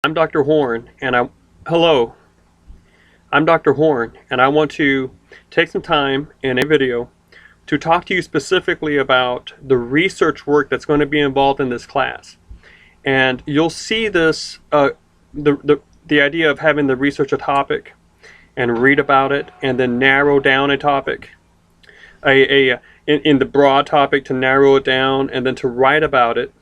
I'm Dr. Horn, and hello, I'm Dr. Horn, and I want to take some time in a video to talk to you specifically about the research work that's going to be involved in this class. And you'll see this, the idea of having to research a topic and read about it and then narrow down a topic, in the broad topic to narrow it down and then to write about it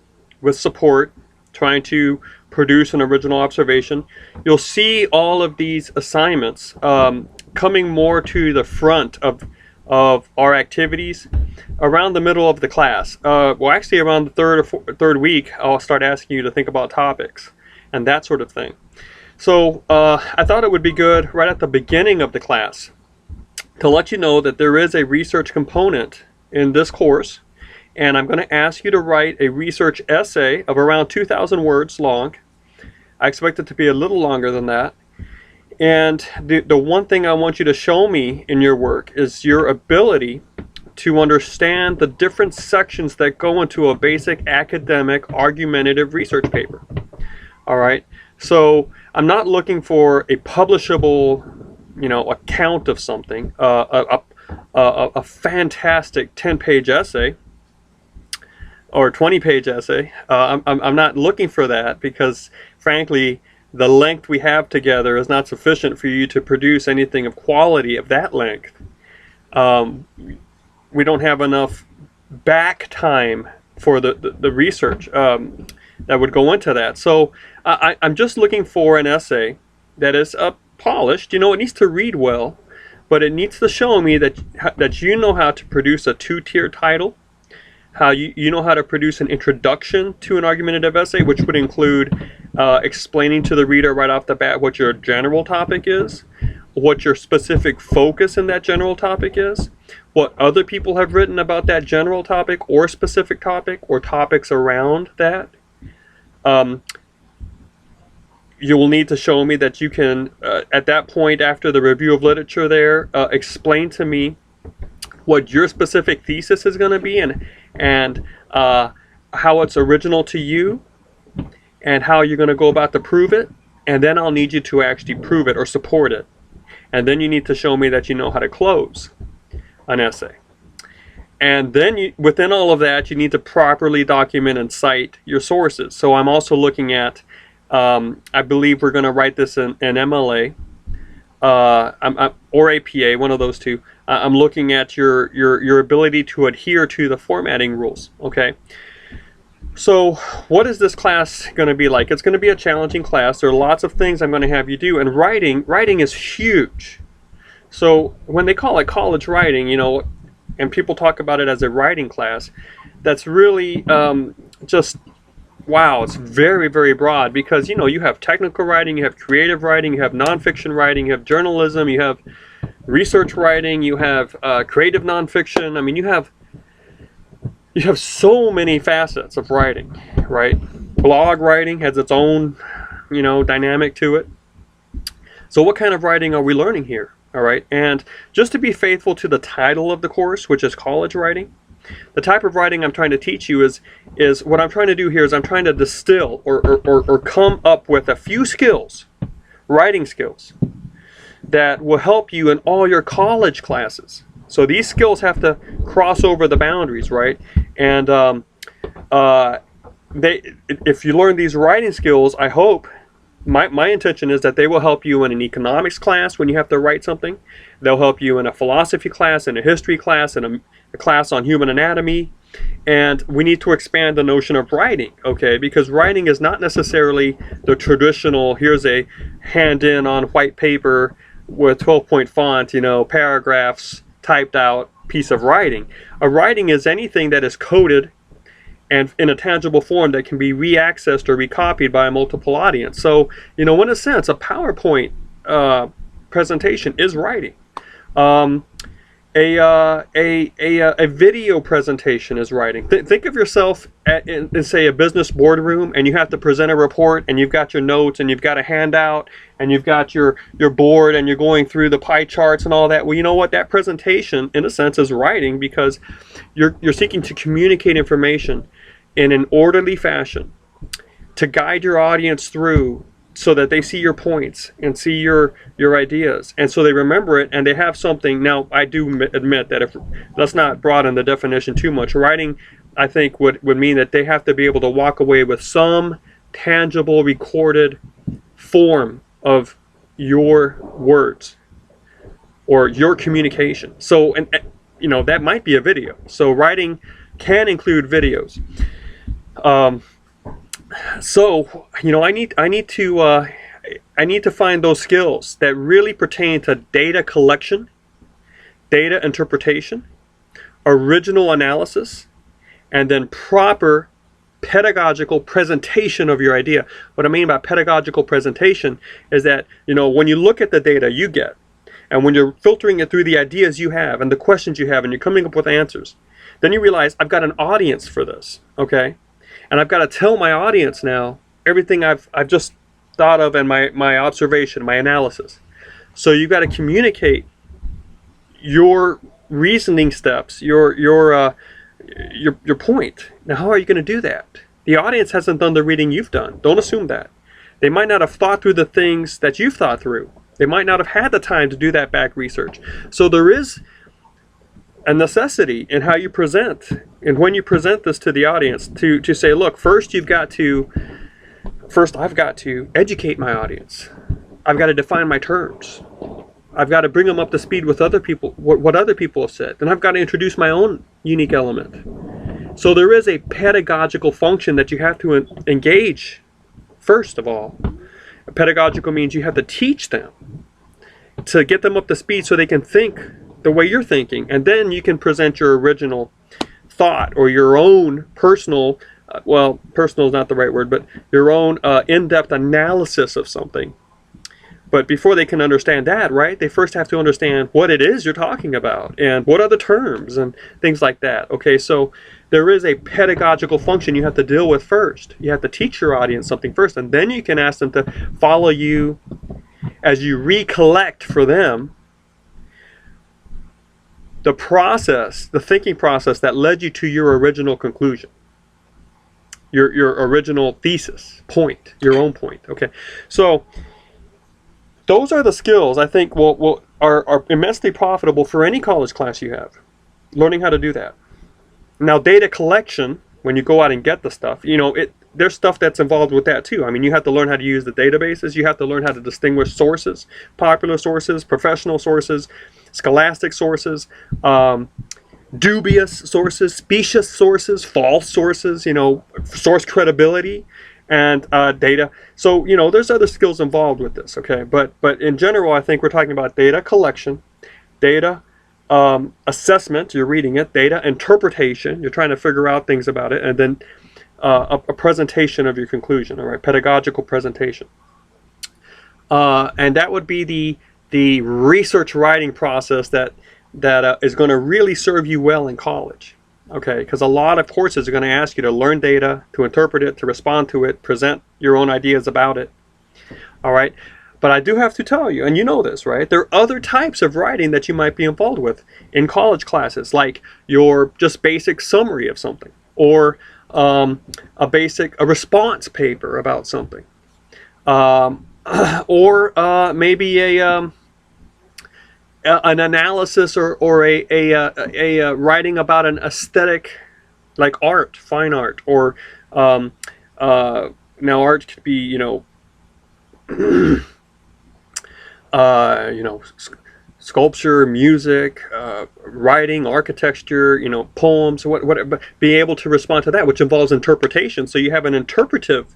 with support, trying to produce an original observation. You'll see all of these assignments coming more to the front of our activities around the middle of the class. Well, actually around the third week, I'll start asking you to think about topics and that sort of thing. So I thought it would be good right at the beginning of the class to let you know that there is a research component in this course, and I'm going to ask you to write a research essay of around 2,000 words long. I expect it to be a little longer than that. And the one thing I want you to show me in your work is your ability to understand the different sections that go into a basic academic argumentative research paper. All right. So I'm not looking for a publishable, account of something, a fantastic 10-page essay or 20-page essay. I'm not looking for that because, frankly, the length we have together is not sufficient for you to produce anything of quality of that length. We don't have enough back time for the research that would go into that. So I'm just looking for an essay that is polished. It needs to read well, but it needs to show me that you know how to produce a two-tier title, how you know how to produce an introduction to an argumentative essay, which would include explaining to the reader right off the bat what your general topic is, what your specific focus in that general topic is, what other people have written about that general topic or specific topic or topics around that. You will need to show me that you can, at that point after the review of literature there, explain to me what your specific thesis is going to be and how it's original to you and how you're going to go about to prove it. And then I'll need you to actually prove it or support it. And then you need to show me that you know how to close an essay. And then within all of that, you need to properly document and cite your sources. So I'm also looking at, I believe we're going to write this in MLA or APA, one of those two. I'm looking at your ability to adhere to the formatting rules. Okay. So what is this class going to be like? It's going to be a challenging class. There are lots of things I'm going to have you do, and writing is huge. So when they call it college writing, and people talk about it as a writing class, that's really just, wow, it's very, very broad because, you have technical writing, you have creative writing, you have nonfiction writing, you have journalism, you have research writing, you have creative nonfiction. I mean, you have so many facets of writing, right? Blog writing has its own, dynamic to it. So what kind of writing are we learning here? All right. And just to be faithful to the title of the course, which is college writing, the type of writing I'm trying to teach you is what I'm trying to do here is I'm trying to distill or come up with a few skills, writing skills, that will help you in all your college classes. So these skills have to cross over the boundaries, right? And if you learn these writing skills, I hope, my intention is that they will help you in an economics class when you have to write something. They'll help you in a philosophy class, in a history class, in a class on human anatomy. And we need to expand the notion of writing, okay? Because writing is not necessarily the traditional, here's a hand-in on white paper with 12-point font, paragraphs typed out piece of writing. A writing is anything that is coded and in a tangible form that can be re-accessed or recopied by a multiple audience. So, in a sense, a PowerPoint presentation is writing. A video presentation is writing. Think of yourself in, say, a business boardroom, and you have to present a report, and you've got your notes, and you've got a handout, and you've got your board, and you're going through the pie charts and all that. Well, you know what? That presentation, in a sense, is writing because you're seeking to communicate information in an orderly fashion to guide your audience through so that they see your points and see your ideas, and so they remember it and they have something. Now, I do admit that if let's not broaden the definition too much. Writing, I think, would mean that they have to be able to walk away with some tangible, recorded form of your words or your communication. So, and that might be a video. So writing can include videos. So I need to find those skills that really pertain to data collection, data interpretation, original analysis, and then proper pedagogical presentation of your idea. What I mean by pedagogical presentation is that, when you look at the data you get, and when you're filtering it through the ideas you have and the questions you have, and you're coming up with answers, then you realize I've got an audience for this, okay? And I've got to tell my audience now everything I've just thought of and my observation, my analysis. So you've got to communicate your reasoning steps, your point. Now, how are you going to do that? The audience hasn't done the reading you've done. Don't assume that. They might not have thought through the things that you've thought through. They might not have had the time to do that back research. So there is a necessity in how you present and when you present this to the audience to say, look, first I've got to educate my audience. I've got to define my terms. I've got to bring them up to speed with other people, what other people have said. Then I've got to introduce my own unique element. So there is a pedagogical function that you have to engage first of all. Pedagogical means you have to teach them to get them up to speed so they can think the way you're thinking, and then you can present your original thought or your own personal, personal is not the right word, but your own in-depth analysis of something. But before they can understand that, right, they first have to understand what it is you're talking about and what are the terms and things like that. Okay, so there is a pedagogical function you have to deal with first. You have to teach your audience something first, and then you can ask them to follow you as you recollect for them the process, the thinking process that led you to your original conclusion, your original thesis, point, your own point. Okay, so those are the skills I think are immensely profitable for any college class you have. Learning how to do that. Now, data collection, when you go out and get the stuff, there's stuff that's involved with that too. I mean, you have to learn how to use the databases. You have to learn how to distinguish sources, popular sources, professional sources, scholastic sources, dubious sources, specious sources, false sources, source credibility, and data. So, there's other skills involved with this, okay? But in general, I think we're talking about data collection, data assessment, you're reading it, data interpretation, you're trying to figure out things about it, and then a presentation of your conclusion, all right, pedagogical presentation. And that would be the research writing process that is going to really serve you well in college, okay? Because a lot of courses are going to ask you to learn data, to interpret it, to respond to it, present your own ideas about it, all right? But I do have to tell you, and you know this, right? There are other types of writing that you might be involved with in college classes, like your just basic summary of something, or a response paper about something, or maybe an analysis or a writing about an aesthetic, like art, fine art, or now art could be sculpture, music, writing, architecture, poems, whatever. Being able to respond to that, which involves interpretation. So you have an interpretive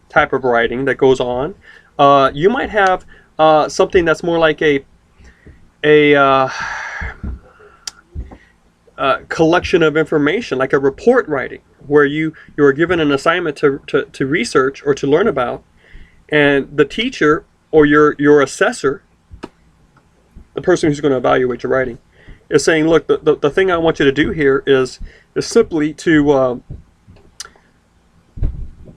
type of writing that goes on. You might have something that's more like a collection of information, like a report writing, where you are given an assignment to research or to learn about, and the teacher or your assessor, the person who's going to evaluate your writing, is saying, look, the thing I want you to do here is simply to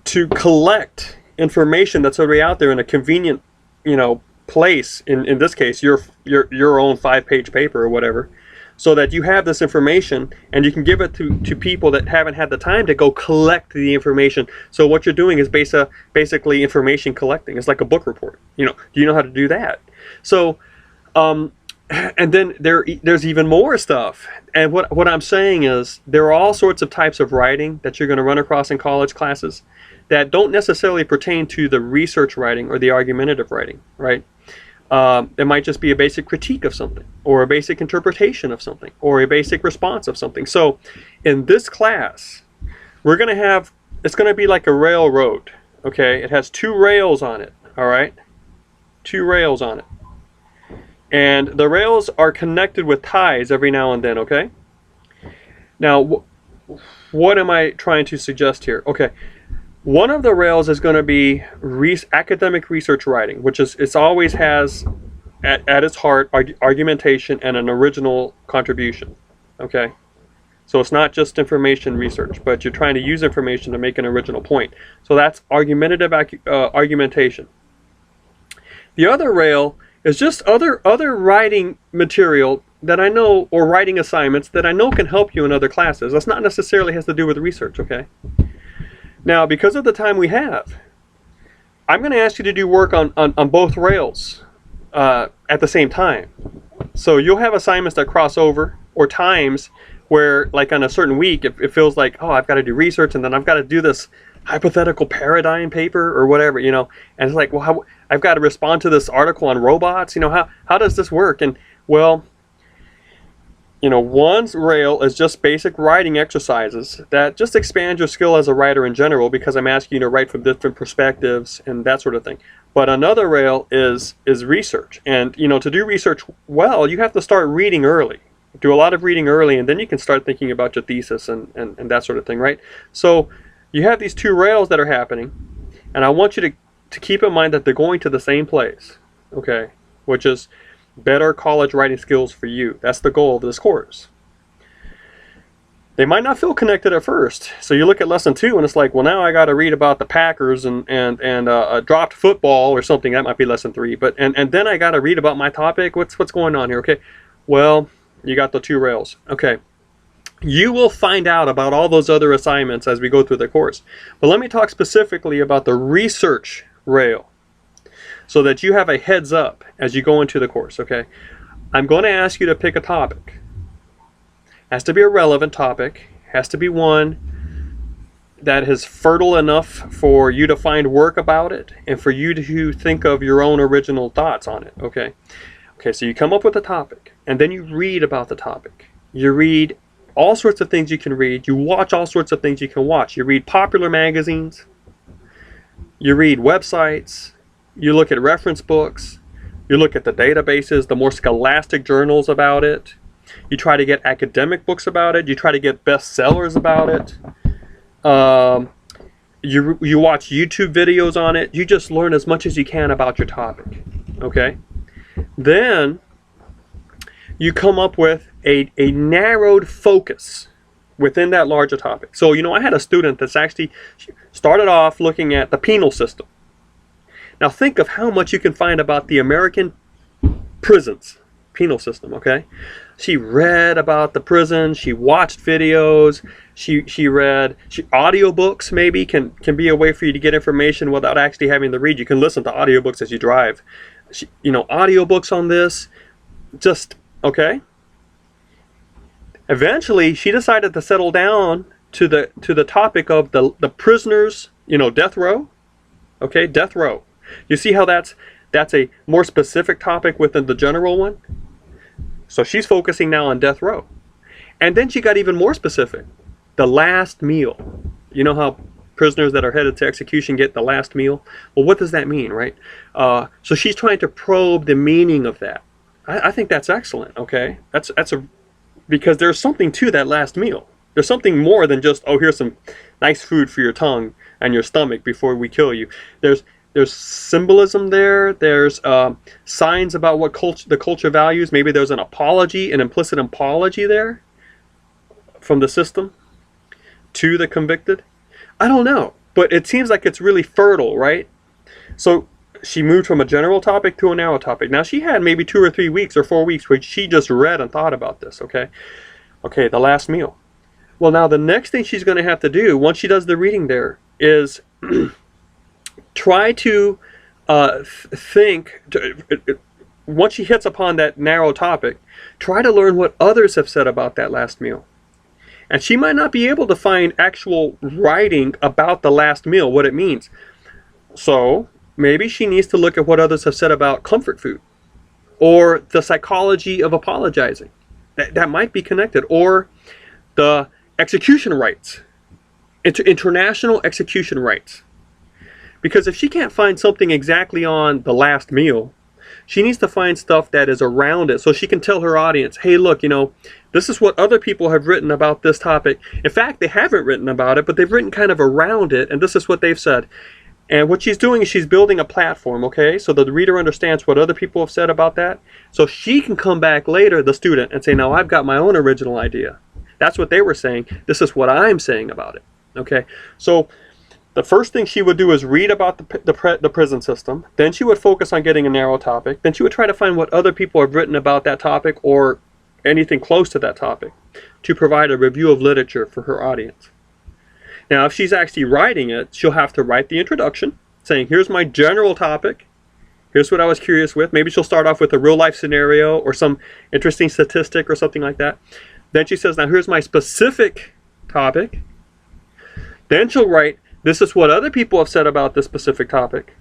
collect information that's already out there in a convenient, place. In this case, your own 5-page paper or whatever, so that you have this information and you can give it to people that haven't had the time to go collect the information. So what you're doing is basically information collecting. It's like a book report. Do you know how to do that? So and then there's even more stuff. And what I'm saying is there are all sorts of types of writing that you're going to run across in college classes that don't necessarily pertain to the research writing or the argumentative writing, right? It might just be a basic critique of something, or a basic interpretation of something, or a basic response of something. So in this class, we're going to have, it's going to be like a railroad, okay? It has 2 rails on it, all right? 2 rails on it. And the rails are connected with ties every now and then, okay? Now, what am I trying to suggest here? Okay, one of the rails is going to be academic research writing, which is, it always has at its heart argumentation and an original contribution, okay? So it's not just information research, but you're trying to use information to make an original point. So that's argumentative argumentation. The other rail is just other writing material that I know, or writing assignments that I know can help you in other classes. That's not necessarily has to do with research, okay? Now, because of the time we have, I'm going to ask you to do work on both rails at the same time. So you'll have assignments that cross over, or times where, like on a certain week, it feels like, oh, I've got to do research, and then I've got to do this hypothetical paradigm paper or whatever, and it's like, well, I've got to respond to this article on robots, how does this work? And well, one rail is just basic writing exercises that just expand your skill as a writer in general, because I'm asking you to write from different perspectives and that sort of thing. But another rail is research, and to do research well, you have to start reading early. Do a lot of reading early, and then you can start thinking about your thesis and that sort of thing, right? So you have these 2 rails that are happening, and I want you to keep in mind that they're going to the same place, okay? Which is better college writing skills for you. That's the goal of this course. They might not feel connected at first. So you look at lesson 2 and it's like, well, now I got to read about the Packers and a dropped football or something. That might be lesson 3. But and then I got to read about my topic. What's going on here? Okay. Well, you got the 2 rails. Okay. You will find out about all those other assignments as we go through the course. But let me talk specifically about the research rail, so that you have a heads up as you go into the course, okay? I'm going to ask you to pick a topic. Has to be a relevant topic. Has to be one that is fertile enough for you to find work about it and for you to think of your own original thoughts on it, okay? Okay, so you come up with a topic, and then you read about the topic. You read all sorts of things you can read. You watch all sorts of things you can watch. You read popular magazines. You read websites. You look at reference books. You look at the databases, the more scholastic journals about it. You try to get academic books about it. You try to get bestsellers about it. You watch YouTube videos on it. You just learn as much as you can about your topic. Okay? Then you come up with a narrowed focus within that larger topic. So, I had a student that's actually started off looking at the penal system. Now think of how much you can find about the American prisons, penal system, okay? She read about the prison, she watched videos, she read audiobooks maybe can be a way for you to get information without actually having to read. You can listen to audiobooks as you drive. Audiobooks on this, just, okay? Eventually, she decided to settle down to the topic of the prisoners, death row, okay, death row. You see how that's a more specific topic within the general one? So she's focusing now on death row. And then she got even more specific. The last meal. You know how prisoners that are headed to execution get the last meal? Well, what does that mean, right? So she's trying to probe the meaning of that. I think that's excellent, okay? Because there's something to that last meal. There's something more than just, oh, here's some nice food for your tongue and your stomach before we kill you. There's symbolism there. There's signs about what the culture values. Maybe there's an apology, an implicit apology there from the system to the convicted. I don't know, but it seems like it's really fertile, right? So she moved from a general topic to a narrow topic. Now she had maybe 2 or 3 weeks or 4 weeks where she just read and thought about this, okay? Okay, the last meal. Well, now the next thing she's going to have to do, once she does the reading there, is try to think, once she hits upon that narrow topic, try to learn what others have said about that last meal. And she might not be able to find actual writing about the last meal, what it means. So maybe she needs to look at what others have said about comfort food, or the psychology of apologizing. That might be connected. Or the execution rites, international execution rites. Because if she can't find something exactly on the last meal, she needs to find stuff that is around it so she can tell her audience, hey, look, this is what other people have written about this topic. In fact, they haven't written about it, but they've written kind of around it, and this is what they've said. And what she's doing is she's building a platform, okay, so that the reader understands what other people have said about that. So she can come back later, the student, and say, now I've got my own original idea. That's what they were saying. This is what I'm saying about it, okay? So the first thing she would do is read about the prison system. Then she would focus on getting a narrow topic. Then she would try to find what other people have written about that topic or anything close to that topic to provide a review of literature for her audience. Now, if she's actually writing it, she'll have to write the introduction, saying, here's my general topic. Here's what I was curious with. Maybe she'll start off with a real life scenario or some interesting statistic or something like that. Then she says, now here's my specific topic. Then she'll write, this is what other people have said about this specific topic.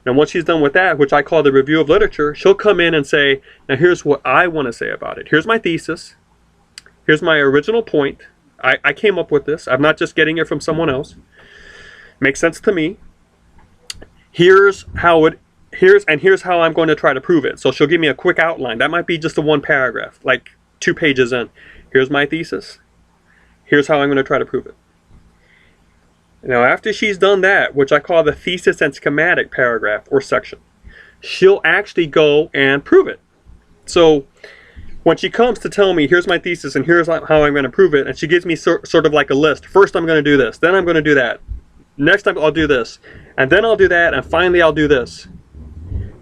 And once she's done with that, which I call the review of literature, she'll come in and say, now here's what I want to say about it. Here's my thesis. Here's my original point. I came up with this. I'm not just getting it from someone else. Makes sense to me. Here's how I'm going to try to prove it. So she'll give me a quick outline. That might be just a one paragraph, like 2 pages in. Here's my thesis. Here's how I'm going to try to prove it. Now, after she's done that, which I call the thesis and schematic paragraph or section, she'll actually go and prove it. So when she comes to tell me, here's my thesis and here's how I'm going to prove it, and she gives me sort of like a list. First, I'm going to do this. Then I'm going to do that. Next time, I'll do this. And then I'll do that. And finally, I'll do this.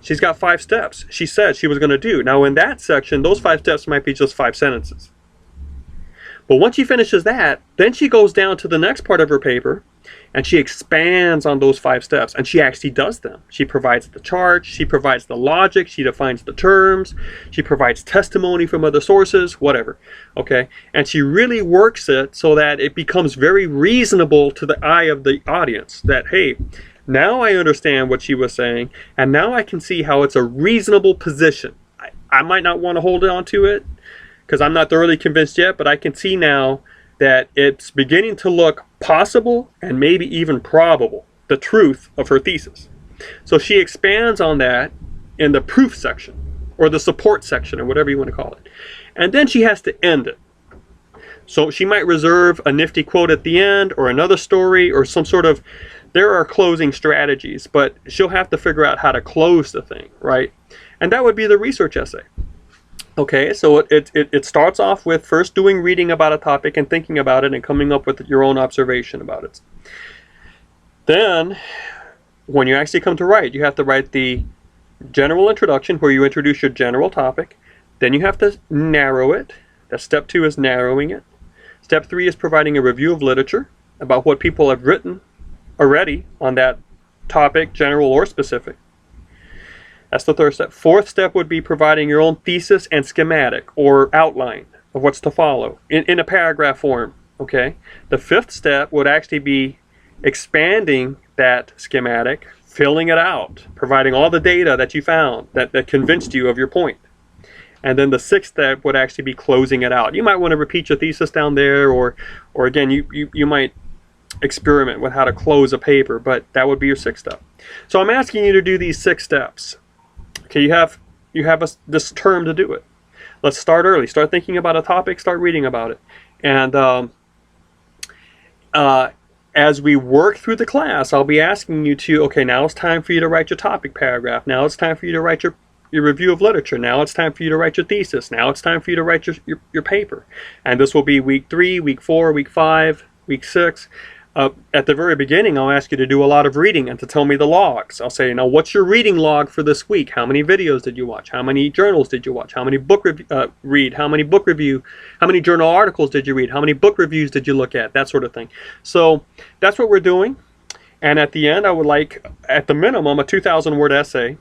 She's got 5 steps she said she was going to do. Now, in that section, those 5 steps might be just 5 sentences. But once she finishes that, then she goes down to the next part of her paper, and she expands on those 5 steps, and she actually does them. She provides the charts, she provides the logic, she defines the terms, she provides testimony from other sources, whatever, okay? And she really works it so that it becomes very reasonable to the eye of the audience that, hey, now I understand what she was saying, and now I can see how it's a reasonable position. I might not want to hold on to it, because I'm not thoroughly convinced yet, but I can see now that it's beginning to look possible and maybe even probable, the truth of her thesis. So she expands on that in the proof section, or the support section, or whatever you want to call it. And then she has to end it. So she might reserve a nifty quote at the end, or another story, or some sort of, there are closing strategies, but she'll have to figure out how to close the thing, right? And that would be the research essay. Okay, so it starts off with first doing reading about a topic and thinking about it and coming up with your own observation about it. Then, when you actually come to write, you have to write the general introduction where you introduce your general topic. Then you have to narrow it. That's step 2 is narrowing it. Step 3 is providing a review of literature about what people have written already on that topic, general or specific. That's the 3rd step. 4th step would be providing your own thesis and schematic or outline of what's to follow in a paragraph form. Okay. The 5th step would actually be expanding that schematic, filling it out, providing all the data that you found that convinced you of your point. And then the 6th step would actually be closing it out. You might want to repeat your thesis down there, or again, you might experiment with how to close a paper, but that would be your 6th step. So I'm asking you to do these 6 steps. Okay, you have this term to do it. Let's start early. Start thinking about a topic. Start reading about it. And as we work through the class, I'll be asking you to, okay, now it's time for you to write your topic paragraph. Now it's time for you to write your review of literature. Now it's time for you to write your thesis. Now it's time for you to write your paper. And this will be week 3, week 4, week 5, week 6. At the very beginning, I'll ask you to do a lot of reading and to tell me the logs. I'll say, now, what's your reading log for this week? How many videos did you watch? How many journals did you watch? How many book read? How many book review? How many journal articles did you read? How many book reviews did you look at? That sort of thing. So that's what we're doing. And at the end, I would like, at the minimum, a 2,000-word essay.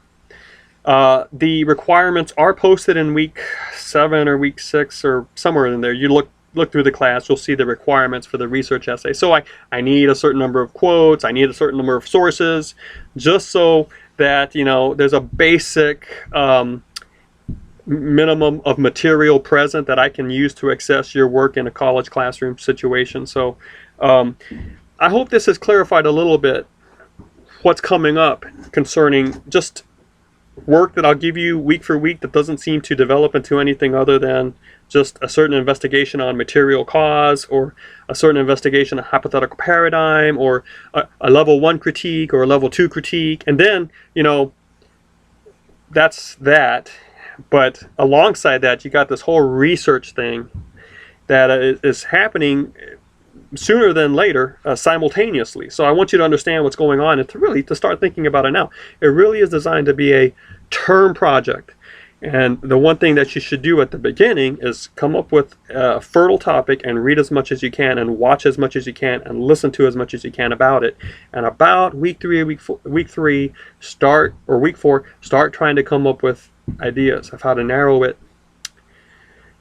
The requirements are posted in week 7 or week 6 or somewhere in there. You look through the class, you'll see the requirements for the research essay. So I need a certain number of quotes, I need a certain number of sources, just so that, you know, there's a basic minimum of material present that I can use to access your work in a college classroom situation. So I hope this has clarified a little bit what's coming up concerning just work that I'll give you week for week that doesn't seem to develop into anything other than just a certain investigation on material cause, or a certain investigation on hypothetical paradigm, or a level 1 critique or a level 2 critique. And then, you know, that's that. But alongside that, you got this whole research thing that is happening sooner than later, simultaneously. So I want you to understand what's going on and to start thinking about it now. It really is designed to be a term project. And the one thing that you should do at the beginning is come up with a fertile topic and read as much as you can and watch as much as you can and listen to as much as you can about it. And about week 3 or week 4, start trying to come up with ideas of how to narrow it.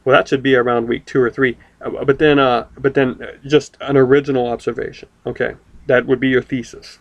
Well, that should be around week 2 or 3. But then just an original observation. Okay, that would be your thesis.